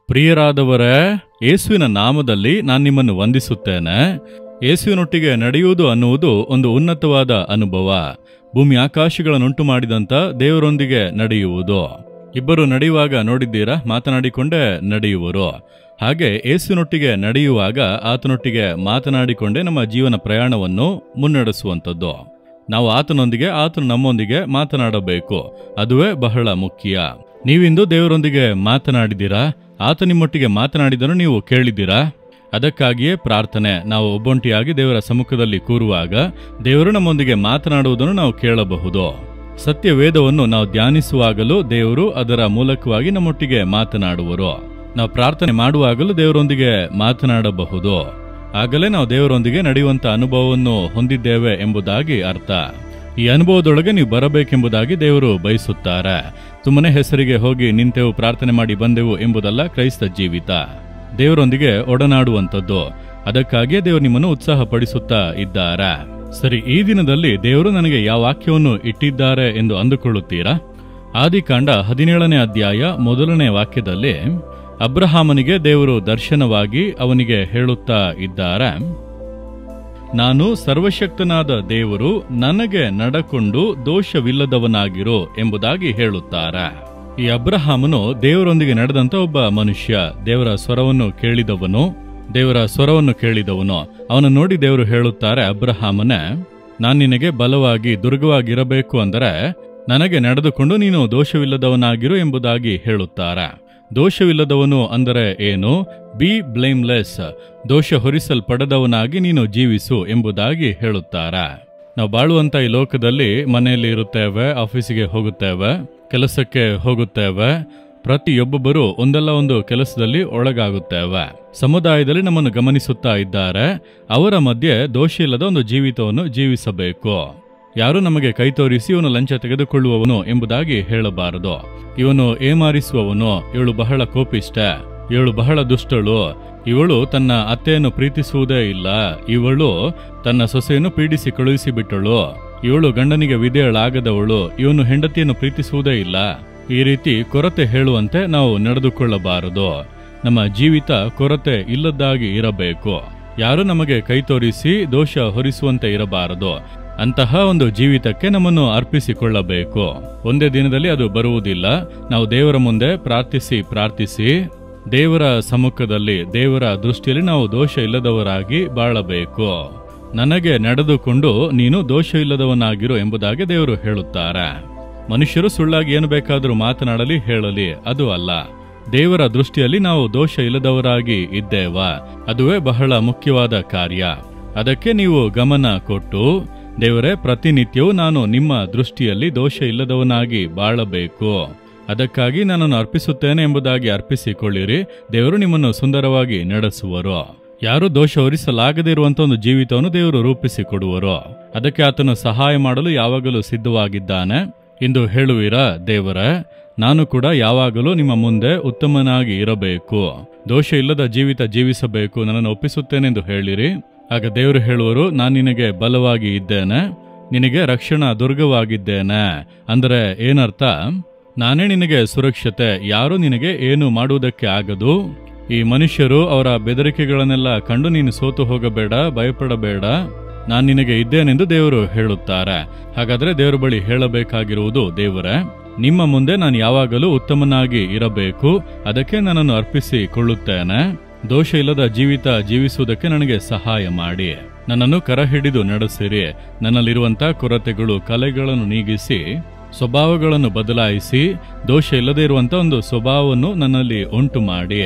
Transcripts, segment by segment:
ಪ್ರಿಯರಾದವರೇ, ಯೇಸುವಿನ ನಾಮದಲ್ಲಿ ನಾನು ನಿಮ್ಮನ್ನು ವಂದಿಸುತ್ತೇನೆ. ಯೇಸುವಿನೊಟ್ಟಿಗೆ ನಡೆಯುವುದು ಅನ್ನುವುದು ಒಂದು ಉನ್ನತವಾದ ಅನುಭವ. ಭೂಮಿ ಆಕಾಶಗಳನ್ನುಂಟು ಮಾಡಿದಂಥ ದೇವರೊಂದಿಗೆ ನಡೆಯುವುದು. ಇಬ್ಬರು ನಡೆಯುವಾಗ ನೋಡಿದ್ದೀರಾ, ಮಾತನಾಡಿಕೊಂಡೇ ನಡೆಯುವರು. ಹಾಗೆ ಯೇಸುವಿನೊಟ್ಟಿಗೆ ನಡೆಯುವಾಗ ಆತನೊಟ್ಟಿಗೆ ಮಾತನಾಡಿಕೊಂಡೇ ನಮ್ಮ ಜೀವನ ಪ್ರಯಾಣವನ್ನು ಮುನ್ನಡೆಸುವಂಥದ್ದು. ನಾವು ಆತನೊಂದಿಗೆ, ಆತನು ನಮ್ಮೊಂದಿಗೆ ಮಾತನಾಡಬೇಕು. ಅದುವೇ ಬಹಳ ಮುಖ್ಯ. ನೀವಿಂದು ದೇವರೊಂದಿಗೆ ಮಾತನಾಡಿದ್ದೀರಾ? ಆತ ನಿಮ್ಮೊಟ್ಟಿಗೆ ಮಾತನಾಡಿದನು ನೀವು ಕೇಳಿದ್ದೀರಾ? ಅದಕ್ಕಾಗಿಯೇ ಪ್ರಾರ್ಥನೆ. ನಾವು ಒಬ್ಬೊಂಟಿಯಾಗಿ ದೇವರ ಸಮ್ಮುಖದಲ್ಲಿ ಕೂರುವಾಗ ದೇವರು ನಮ್ಮೊಂದಿಗೆ ಮಾತನಾಡುವುದನ್ನು ನಾವು ಕೇಳಬಹುದು. ಸತ್ಯ ವೇದವನ್ನು ನಾವು ಧ್ಯಾನಿಸುವಾಗಲೂ ದೇವರು ಅದರ ಮೂಲಕವಾಗಿ ನಮ್ಮೊಟ್ಟಿಗೆ ಮಾತನಾಡುವರು. ನಾವು ಪ್ರಾರ್ಥನೆ ಮಾಡುವಾಗಲೂ ದೇವರೊಂದಿಗೆ ಮಾತನಾಡಬಹುದು. ಆಗಲೇ ನಾವು ದೇವರೊಂದಿಗೆ ನಡೆಯುವಂಥ ಅನುಭವವನ್ನು ಹೊಂದಿದ್ದೇವೆ ಎಂಬುದಾಗಿ ಅರ್ಥ. ಈ ಅನುಭವದೊಳಗೆ ನೀವು ಬರಬೇಕೆಂಬುದಾಗಿ ದೇವರು ಬಯಸುತ್ತಾರೆ. ಸುಮ್ಮನೆ ಹೆಸರಿಗೆ ಹೋಗಿ ನಿಂತೆವು, ಪ್ರಾರ್ಥನೆ ಮಾಡಿ ಬಂದೆವು ಎಂಬುದಲ್ಲ ಕ್ರೈಸ್ತ ಜೀವಿತ. ದೇವರೊಂದಿಗೆ ಒಡನಾಡುವಂಥದ್ದು. ಅದಕ್ಕಾಗಿಯೇ ದೇವರು ನಿಮ್ಮನ್ನು ಉತ್ಸಾಹಪಡಿಸುತ್ತಾ ಇದ್ದಾರೆ. ಸರಿ, ಈ ದಿನದಲ್ಲಿ ದೇವರು ನನಗೆ ಯಾವ ವಾಕ್ಯವನ್ನು ಇಟ್ಟಿದ್ದಾರೆ ಎಂದು ಅಂದುಕೊಳ್ಳುತ್ತೀರಾ? ಆದಿಕಾಂಡ 17ನೇ ಅಧ್ಯಾಯ 1ನೇ ವಾಕ್ಯದಲ್ಲಿ ಅಬ್ರಹಾಮನಿಗೆ ದೇವರು ದರ್ಶನವಾಗಿ ಅವನಿಗೆ ಹೇಳುತ್ತಾ ಇದ್ದಾರೆ, ನಾನು ಸರ್ವಶಕ್ತನಾದ ದೇವರು, ನನಗೆ ನಡಕೊಂಡು ದೋಷವಿಲ್ಲದವನಾಗಿರು ಎಂಬುದಾಗಿ ಹೇಳುತ್ತಾರೆ. ಈ ಅಬ್ರಹಾಮನು ದೇವರೊಂದಿಗೆ ನಡೆದಂತ ಒಬ್ಬ ಮನುಷ್ಯ. ದೇವರ ಸ್ವರವನ್ನು ಕೇಳಿದವನು. ಅವನು ನೋಡಿ ದೇವರು ಹೇಳುತ್ತಾರೆ, ಅಬ್ರಹಾಮನೇ, ನಾನು ನಿನಗೆ ಬಲವಾಗಿ ದುರ್ಗವಾಗಿರಬೇಕು ಅಂದರೆ ನನಗೆ ನಡೆದುಕೊಂಡು ನೀನು ದೋಷವಿಲ್ಲದವನಾಗಿರು ಎಂಬುದಾಗಿ ಹೇಳುತ್ತಾರೆ. ದೋಷವಿಲ್ಲದವನು ಅಂದರೆ ಏನು? ಬಿ ಬ್ಲೇಮ್ಲೆಸ್, ದೋಷ ಹೊರಿಸಲ್ಪಡದವನಾಗಿ ನೀನು ಜೀವಿಸು ಎಂಬುದಾಗಿ ಹೇಳುತ್ತಾರೆ. ನಾವು ಬಾಳುವಂತ ಈ ಲೋಕದಲ್ಲಿ ಮನೆಯಲ್ಲಿ ಇರುತ್ತೇವೆ, ಆಫೀಸಿಗೆ ಹೋಗುತ್ತೇವೆ, ಕೆಲಸಕ್ಕೆ ಹೋಗುತ್ತೇವೆ. ಪ್ರತಿಯೊಬ್ಬೊಬ್ಬರು ಒಂದಲ್ಲ ಒಂದು ಕೆಲಸದಲ್ಲಿ ಒಳಗಾಗುತ್ತೇವೆ. ಸಮುದಾಯದಲ್ಲಿ ನಮ್ಮನ್ನು ಗಮನಿಸುತ್ತಾ ಇದ್ದಾರೆ. ಅವರ ಮಧ್ಯೆ ದೋಷ ಇಲ್ಲದ ಒಂದು ಜೀವಿತವನ್ನು ಜೀವಿಸಬೇಕು. ಯಾರು ನಮಗೆ ಕೈ ತೋರಿಸಿ ಇವನು ಲಂಚ ತೆಗೆದುಕೊಳ್ಳುವವನು ಎಂಬುದಾಗಿ ಹೇಳಬಾರದು. ಇವನು ಏಮಾರಿಸುವವನು, ಇವಳು ಬಹಳ ಕೋಪಿಷ್ಟ, ಇವಳು ಬಹಳ ದುಷ್ಟಳು, ಇವಳು ತನ್ನ ಅತ್ತೆಯನ್ನು ಪ್ರೀತಿಸುವುದೇ ಇಲ್ಲ, ಇವಳು ತನ್ನ ಸೊಸೆಯನ್ನು ಪೀಡಿಸಿ ಕಳುಹಿಸಿಬಿಟ್ಟಳು, ಇವಳು ಗಂಡನಿಗೆ ವಿಧೇಯಳಾಗದವಳು, ಇವನು ಹೆಂಡತಿಯನ್ನು ಪ್ರೀತಿಸುವುದೇ ಇಲ್ಲ. ಈ ರೀತಿ ಕೊರತೆ ಹೇಳುವಂತೆ ನಾವು ನಡೆದುಕೊಳ್ಳಬಾರದು. ನಮ್ಮ ಜೀವಿತ ಕೊರತೆ ಇಲ್ಲದಾಗಿ ಇರಬೇಕು. ಯಾರು ನಮಗೆ ಕೈ ತೋರಿಸಿ ದೋಷ ಹೊರಿಸುವಂತೆ ಇರಬಾರದು. ಅಂತಹ ಒಂದು ಜೀವಿತಕ್ಕೆ ನಮ್ಮನ್ನು ಅರ್ಪಿಸಿಕೊಳ್ಳಬೇಕು. ಒಂದೇ ದಿನದಲ್ಲಿ ಅದು ಬರುವುದಿಲ್ಲ. ನಾವು ದೇವರ ಮುಂದೆ ಪ್ರಾರ್ಥಿಸಿ ದೇವರ ಸಮ್ಮುಖದಲ್ಲಿ, ದೇವರ ದೃಷ್ಟಿಯಲ್ಲಿ ನಾವು ದೋಷ ಇಲ್ಲದವರಾಗಿ ಬಾಳಬೇಕು. ನನಗೆ ನಡೆದುಕೊಂಡು ನೀನು ದೋಷ ಇಲ್ಲದವನಾಗಿರು ಎಂಬುದಾಗಿ ದೇವರು ಹೇಳುತ್ತಾರೆ. ಮನುಷ್ಯರು ಸುಳ್ಳಾಗಿ ಏನು ಬೇಕಾದರೂ ಮಾತನಾಡಲಿ, ಹೇಳಲಿ, ಅದು ಅಲ್ಲ. ದೇವರ ದೃಷ್ಟಿಯಲ್ಲಿ ನಾವು ದೋಷ ಇಲ್ಲದವರಾಗಿ ಇದ್ದೇವಾ? ಅದುವೇ ಬಹಳ ಮುಖ್ಯವಾದ ಕಾರ್ಯ. ಅದಕ್ಕೆ ನೀವು ಗಮನ ಕೊಟ್ಟು, ದೇವರೇ, ಪ್ರತಿನಿತ್ಯವೂ ನಾನು ನಿಮ್ಮ ದೃಷ್ಟಿಯಲ್ಲಿ ದೋಷ ಇಲ್ಲದವನಾಗಿ ಬಾಳಬೇಕು, ಅದಕ್ಕಾಗಿ ನನ್ನನ್ನು ಅರ್ಪಿಸುತ್ತೇನೆ ಎಂಬುದಾಗಿ ಅರ್ಪಿಸಿಕೊಳ್ಳಿರಿ. ದೇವರು ನಿಮ್ಮನ್ನು ಸುಂದರವಾಗಿ ನಡೆಸುವರು. ಯಾರು ದೋಷ ಹೊರಿಸಲಾಗದೇ ಇರುವಂತಹ ಒಂದು ಜೀವಿತವನ್ನು ದೇವರು ರೂಪಿಸಿಕೊಡುವರು. ಅದಕ್ಕೆ ಆತನು ಸಹಾಯ ಮಾಡಲು ಯಾವಾಗಲೂ ಸಿದ್ಧವಾಗಿದ್ದಾನೆ. ಇಂದು ಹೇಳುವಿರಾ, ದೇವರೇ, ನಾನು ಕೂಡ ಯಾವಾಗಲೂ ನಿಮ್ಮ ಮುಂದೆ ಉತ್ತಮನಾಗಿ ಇರಬೇಕು, ದೋಷ ಇಲ್ಲದ ಜೀವಿತ ಜೀವಿಸಬೇಕು, ನನ್ನನ್ನು ಒಪ್ಪಿಸುತ್ತೇನೆಂದು ಹೇಳಿರಿ. ಆಗ ದೇವರು ಹೇಳುವರು, ನಾನು ನಿನಗೆ ಬಲವಾಗಿ ಇದ್ದೇನೆ, ನಿನಗೆ ರಕ್ಷಣಾ ದುರ್ಗವಾಗಿದ್ದೇನೆ. ಅಂದರೆ ಏನರ್ಥ? ನಾನೇ ನಿನಗೆ ಸುರಕ್ಷತೆ, ಯಾರೂ ನಿನಗೆ ಏನು ಮಾಡುವುದಕ್ಕೆ ಆಗದು. ಈ ಮನುಷ್ಯರು ಅವರ ಬೆದರಿಕೆಗಳನ್ನೆಲ್ಲ ಕಂಡು ನೀನು ಸೋತು ಹೋಗಬೇಡ, ಭಯಪಡಬೇಡ, ನಾನು ನಿನಗೆ ಇದ್ದೇನೆಂದು ದೇವರು ಹೇಳುತ್ತಾರೆ. ಹಾಗಾದರೆ ದೇವರ ಬಳಿ ಹೇಳಬೇಕಾಗಿರುವುದು, ದೇವರೇ, ನಿಮ್ಮ ಮುಂದೆ ನಾನು ಯಾವಾಗಲೂ ಉತ್ತಮನಾಗಿ ಇರಬೇಕು, ಅದಕ್ಕೆ ನನ್ನನ್ನು ಅರ್ಪಿಸಿಕೊಳ್ಳುತ್ತೇನೆ. ದೋಷ ಇಲ್ಲದ ಜೀವಿತ ಜೀವಿಸುವುದಕ್ಕೆ ನನಗೆ ಸಹಾಯ ಮಾಡಿ. ನನ್ನನ್ನು ಕರ ಹಿಡಿದು ನಡೆಸಿರಿ. ನನ್ನಲ್ಲಿರುವಂಥ ಕೊರತೆಗಳು, ಕಲೆಗಳನ್ನು ನೀಗಿಸಿ, ಸ್ವಭಾವಗಳನ್ನು ಬದಲಾಯಿಸಿ, ದೋಷ ಇಲ್ಲದೇ ಇರುವಂಥ ಒಂದು ಸ್ವಭಾವವನ್ನು ನನ್ನಲ್ಲಿ ಉಂಟು ಮಾಡಿ.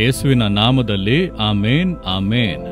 ಯೇಸುವಿನ ನಾಮದಲ್ಲಿ ಆಮೇನ್, ಆಮೇನ್.